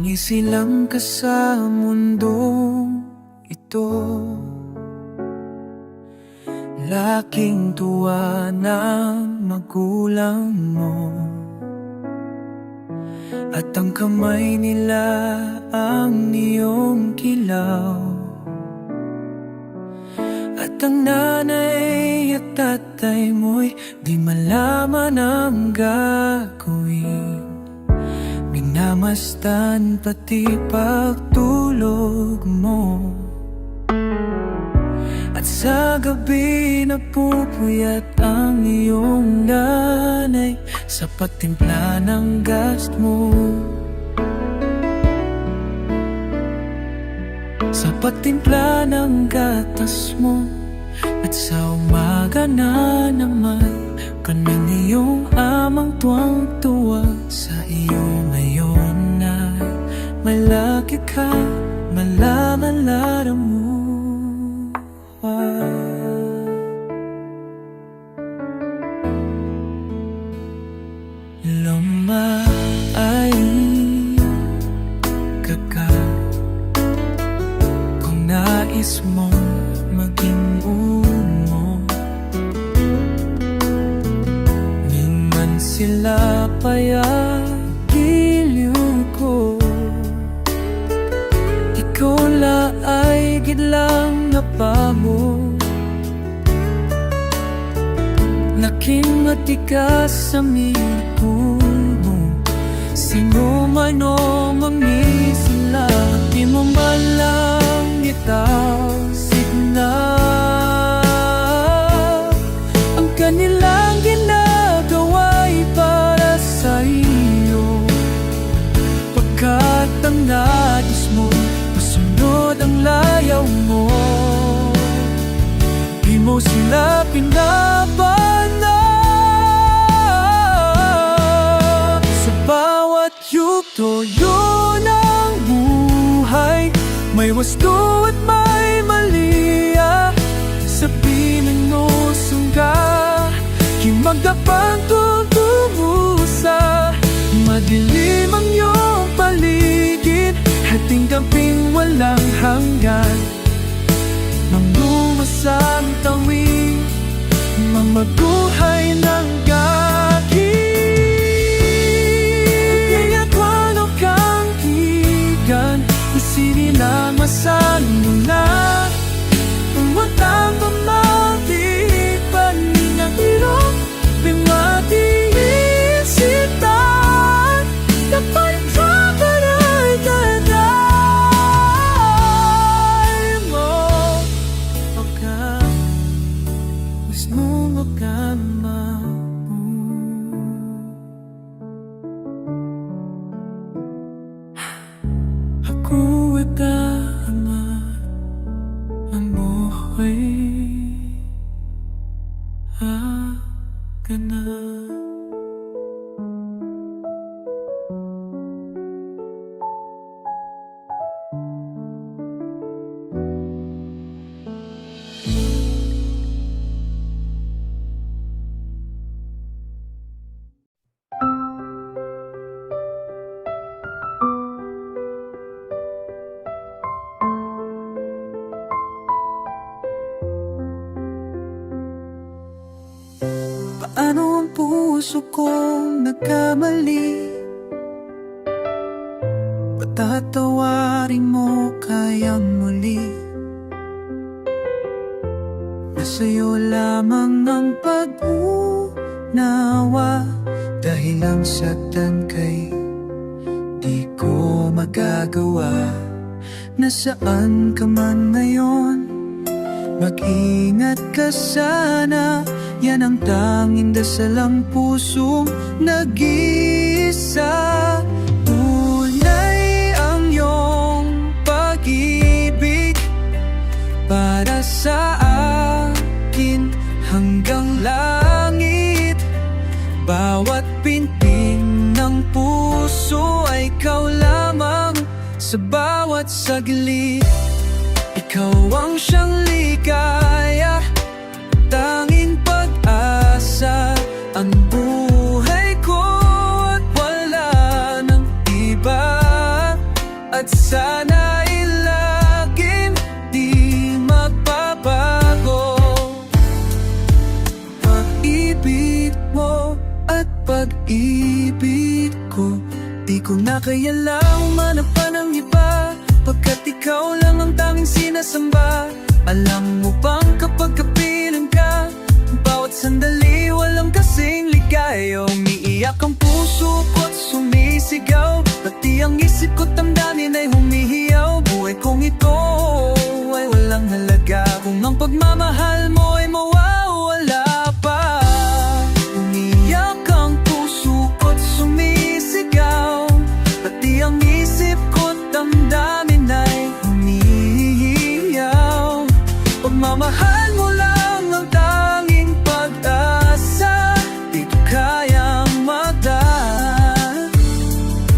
Nangisilang ka sa mundo ito, laking tuwa ng magulang mo, at ang kamay nila ang iyong kilaw, at ang nanay at tatay mo'y di malaman ang gagawin. Minamasdan pati pagtulog mo, at sa gabi napupuyat ang iyong nanay sa patimpla ng gas mo, sa patimpla ng gatas mo. At sa umaga na naman, kanang iyong amang tuwang-tuwa sa iyo ngayon na malaki ka, malalara mo. Lumaay ka kung nais mong maging umo, di man sila payagiliw ko, ikaw la ay gidlang napamo. Laking matigas sa mikul mo, sino man o mamisila, di mo man lang itasig na ang kanilang ginagawa'y para sa iyo, pagkat ang nais mo masunod ang layaw mo. Di mo sila pinabalaan. Sa bawat yugto ng buhay, may wasto at may maliya. Sabihin mo sungga, kimagdapang tutumusa. Madilim ang iyong paligid, hating gamping walang hanggan. Mamlumasang tawid, mamabuhay ng gagit. Kaya't walo kang higan, isinilang masano na ang watang pamati, paninang irong pimati isitan na pagkabaray taday mo. Pagka gusto mo magkama mo, ako ay tama, amoy ka na. Paano ang puso kong nagkamali? Patatawarin mo kayang muli? Nasa'yo lamang ang pag-unawa, dahil ang saktan kay di ko magagawa. Nasaan ka man ngayon, mag-ingat ka sana. Yan ang tanging dasal ang pusong nag-iisa. Tunay ang iyong pag-ibig para sa akin hanggang langit. Bawat pinting ng puso ay ikaw lamang. Sa bawat saglit, ikaw ang siyang ligaya, tanging pag-asa ang buhay ko, at wala nang iba. at sana'y laging di magbabago. Pag-ibig mo at pag-ibig ko, di ko na kaya lang umanap pa ng iba, pagkat ikaw lang ang tanging sinasamba. Alam mo bang kapag kapiling ka, bawat sandali walang kasing ligaya. Umiiyak ang puso ko't sumisigaw, pati ang isip ko't damdamin ay humihiyaw. Buhay kong ito ay walang halaga kung ang pagmamahal mo ay mawawala pa. Umiiyak ang puso ko't sumisigaw, pati ang isip ko't damdamin ay humihiyaw. Pagmamahal mo lang ang tanging pag-asa, di ko kayang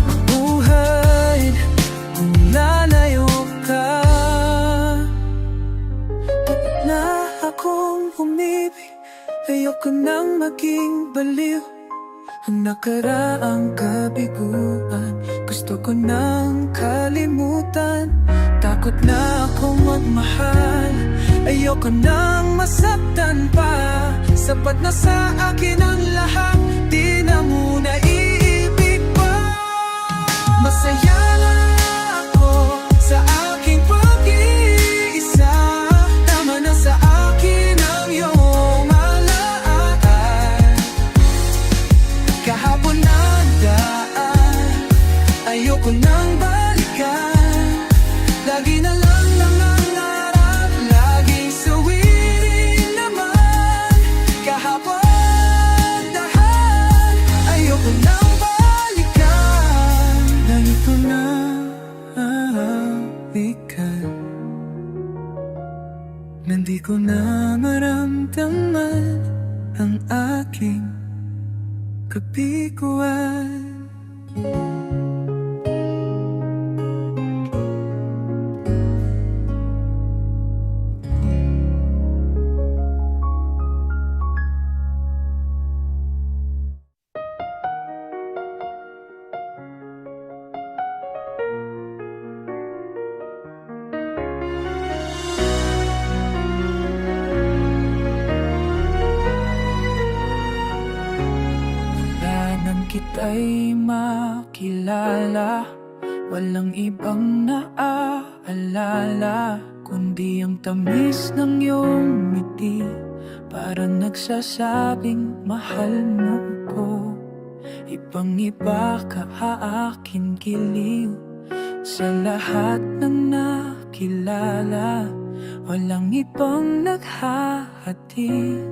mabuhay kung lalayo ka. Pagod na akong umibig, ayoko nang maging baliw. Ang nakaraang kabiguan, gusto ko nang kalimutan. Takot na akong magmahal, ayoko nang masaktan pa. Sapat na sa akin ang lahat, di na muna iibig pa. Masaya na ako sa aking pag-iisa, tama na sa akin ang iyong alaala. Kahapon ang daan, ayoko nang balikan. Lagi na lang nangangarap, laging sawirin naman. Kahapon dahan, ayoko nang balikan. Ganito na balikan, hindi ko na maramdaman ang aking kabiguan. Kita'y makilala, walang ibang naaalala kundi ang tamis ng iyong ngiti, parang nagsasabing mahal mo ko. Ibang iba ka aking giliw, sa lahat ng nakilala, walang ibang naghahatid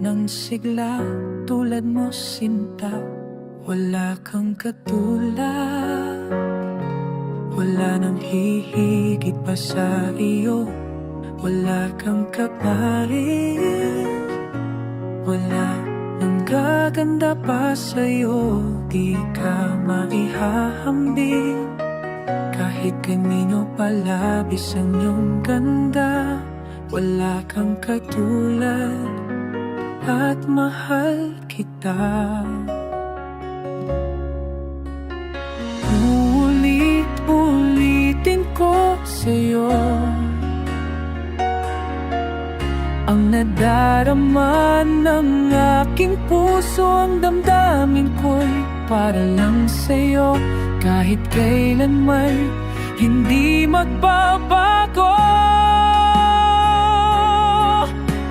ng sigla tulad mo, sinta. Wala kang katulad, wala nang hihigit pa sa iyo. Wala kang kapalit, wala nang gaganda pa sa'yo. Di ka maihahambing, kahit kanino palabis ang iyong ganda. Wala kang katulad at mahal kita. Ulit-ulitin ko sa'yo ang nadarama ng aking puso. Ang damdamin ko'y para lang sa'yo, kahit kailanman hindi magbabago.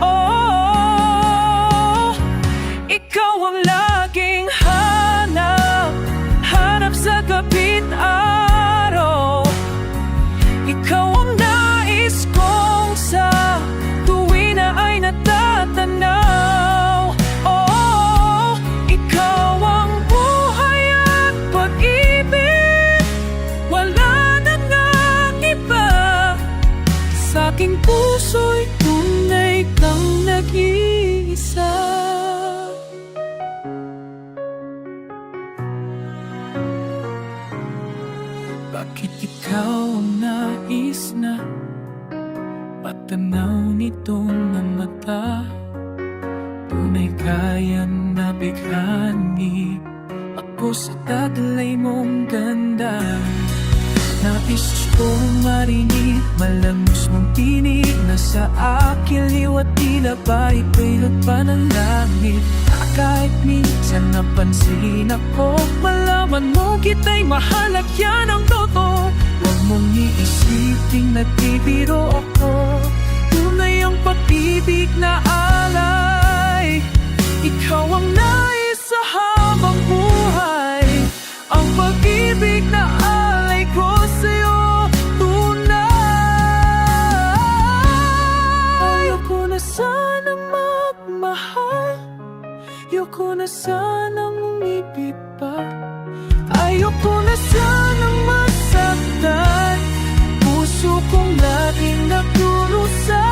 Oh, ikaw ang laging hanap sa gabi't araw. Ikaw ang nais kong sa tuwi na ay natatanaw. Oh, ikaw ang buhay at pag-ibig, wala nang ang iba. Sa aking puso'y tunay kang nag-iisa. Bakit ikaw ang nais na patanaw nitong na mata? Tunay kaya nabighani ako sa taglay mong ganda. Nais kong marinig malangos mong tinig na sa aking liwat tila ba ipilot pa ng langit. Kahit minsan napansin ako, malaman mo kita'y mahal at yan ang totoo. Huwag mong iisiping nagbibiro ako, tunay ang pag-ibig na alay. Ikaw ang nais sa habang buhay, ang pag-ibig na alay ko sa'yo tunay. Ayoko na sanang magmahal, ayoko na sanang umibig pa, ayoko na sanang masaktan, puso kong laging nagdurusa.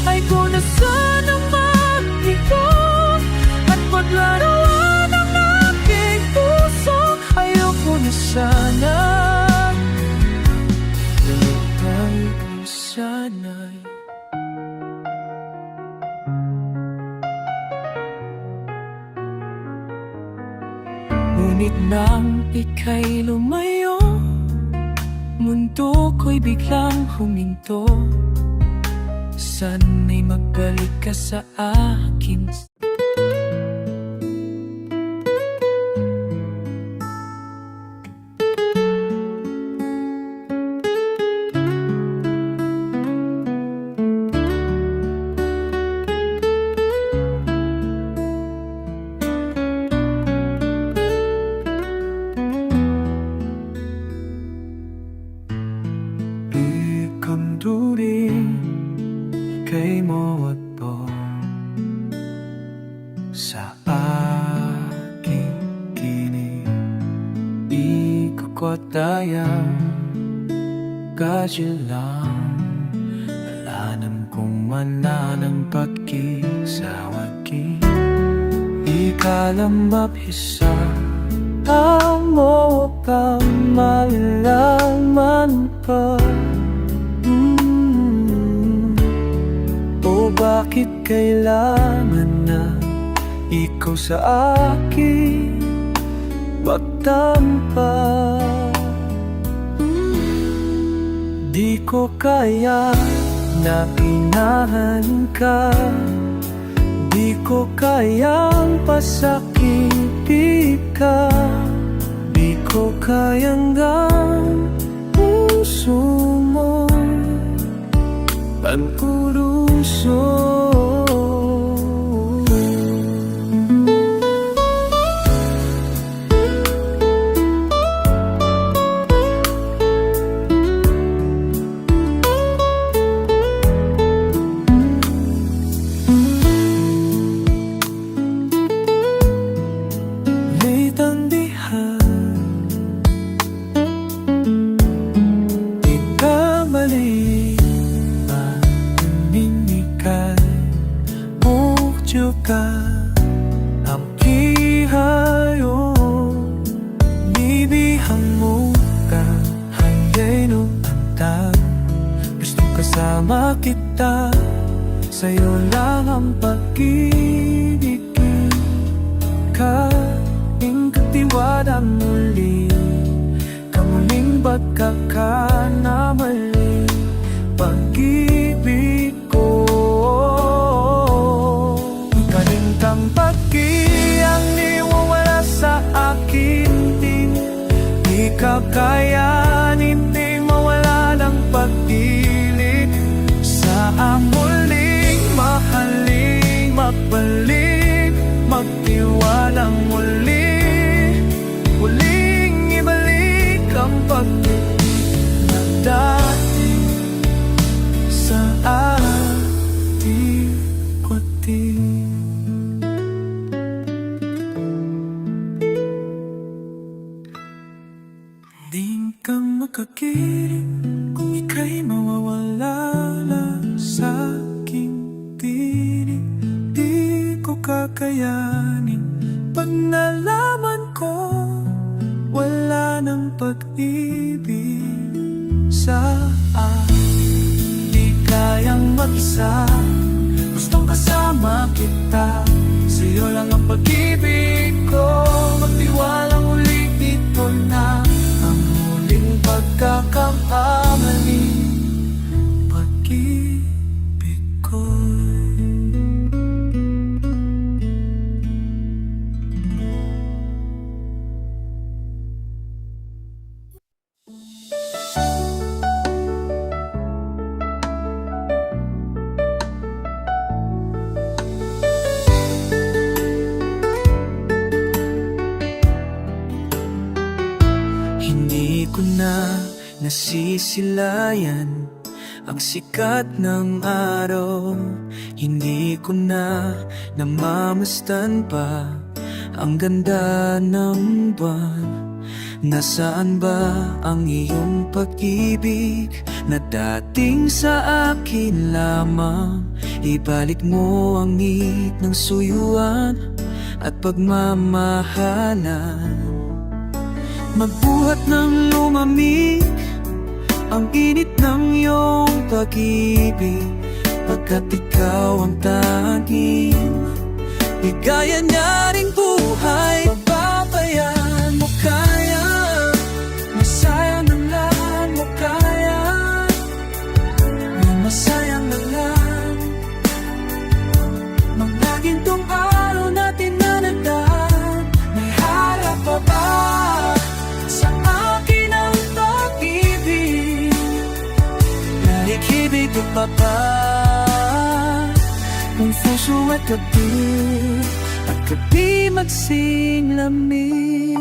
Ayoko na sanang magligo at paglarawan ang aking puso. Ayoko na sana, ayoko sana'y ngunit nang ika'y lumayo, mundo ko'y biglang huminto. Sana'y magbalik ka sa akin. Ikanduri kay mo ito sa aking kinig. Di ko kaya kasi lang alam kong mananang pagkisawagi. Ikalam mapisa ang mo kang malaman pa. O bakit kailangan na ikaw sa akin magtampo? Di ko kaya na inahan ka, di ko kayang pasakitin ka, di ko kayang ang puso mo pagkuruso. Ang kihayo bibihang mo ka hanggang nuantag. Gustong kasama kita, sa'yo lang ang pag-ibig. Kaming katiwala muli, kamuling pagkakanamali. Pag-ibig ko kalintang pag-iyang niwawala sa akin. Di kakayanin, di mawala ng pag-ibig. Sa muling mahaling magbalik, magtiwalang muli, muling ibalik ang pag-ibig na dati sa ating kwating. Di ka makakiling kung ika'y mawawala sa aking tinig. Di ko kakayanin pag nalaman ko wala ng pag-ibig sa akin. Di kayang mag-isa, gustong kasama kita, sa'yo lang ang pag-ibig ko. Magtiwalang ulit dito na ang muling pag Hindi ko na nasisilayan ang sikat ng araw. Hindi ko na namamastan pa ang ganda ng buwan. Nasaan ba ang iyong pag-ibig na dating sa akin lamang? Ibalik mo ang ngit ng suyuan at pagmamahalan. Magbuhat ng lumamig ang init ng iyong pag-ibig, pagkat ikaw ang tanging bigaya niya ring buhay. Pababayaan mo kaya, masayang ng lahat mo kaya, masayang ng lahat. Mga gintong araw natin na nagdaan, may harap pa ba sa akin ang pag-ibig? Naikibig ko pa ba kung puso at gabi magsing lamig?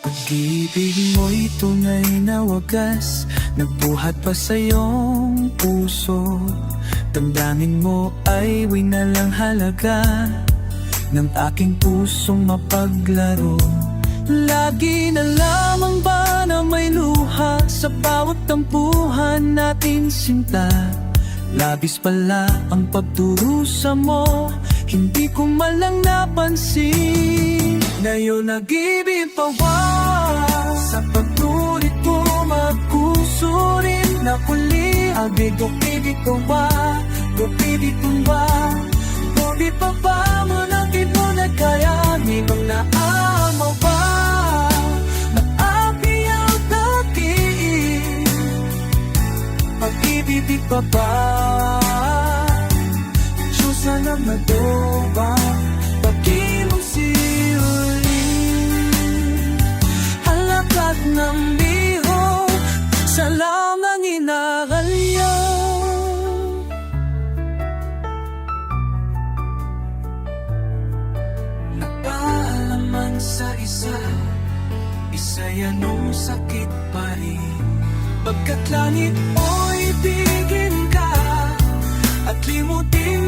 Pag-ibig mo'y tunay na wagas, nagbuhat pa sa iyong puso. Damdamin mo ay winalang halaga ng aking pusong mapaglaro. Lagi na lamang ba na may luha sa bawat tampuhan natin sinta? Labis pala ang pagdurusa mo, hindi ko malang napansin. Ngayon nag-ibig pa ba sa pagtulit ko magkusurin na kuli? Abig o pibig ko ba, o pibig ko ba? Tubi pa ba mo natin mo nagkaya? Di bang naamaw ba na api ang natin? Pag-ibig pa ba? Diyos na madoba, pag-ibig siuling. Halakat ng biho, salamang inakalya. Nagpaalaman sa isa, isa yan o sakit pa rin. Pagkat langit mo'y ibigin ka at limutin